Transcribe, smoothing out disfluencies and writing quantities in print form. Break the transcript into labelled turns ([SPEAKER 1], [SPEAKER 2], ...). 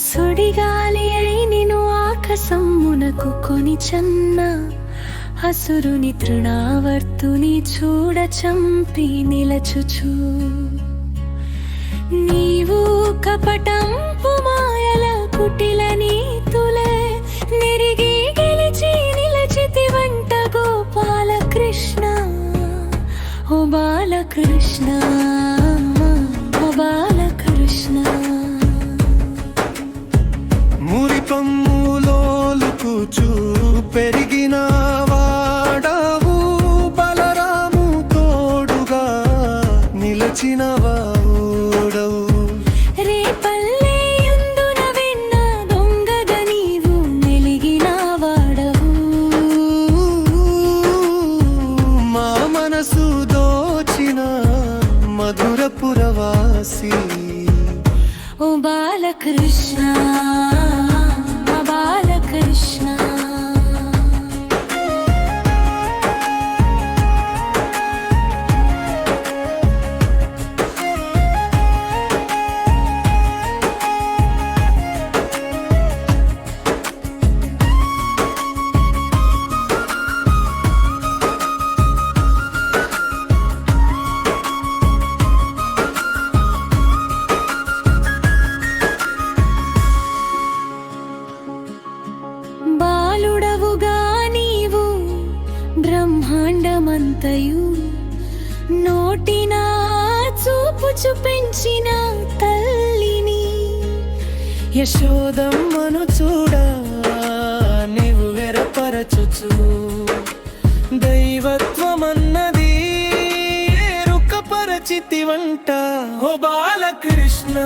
[SPEAKER 1] సుడిగాలి అయి నిను ఆకాశమునకు కొనిచన్న అసురుని తృణావర్తుని చూడ చంపి నిలచుచు నీవు కపటంపు మాయల కుటిల నీతులే నిరిగి గెలిచి నిలచితి వంట గోపాలకృష్ణ ఓ బాలకృష్ణ ఓ బాలకృష్ణ
[SPEAKER 2] మురిపమ్ములోలుకుచూ పెరిగిన వాడవు బలరాము తోడుగా నిలచిన వాడవు
[SPEAKER 1] రేపల్లెయందున విన్న దొంగగ నీవు మెలిగిన వాడవు
[SPEAKER 2] మా మనసు దోచిన మధురపురవాసి
[SPEAKER 1] ఓ బాలకృష్ణ మా బాలకృష్ణ బాలుడవుగా నీవు బ్రహ్మాండమంతయు నోటిన చూపుచు పెంచిన తల్లిని
[SPEAKER 2] యశోదమ్మను చూడా నీవు వెరపరచుచు దైవత్వమన్నది ఎరుకపరచితి వంట ఓ బాలకృష్ణ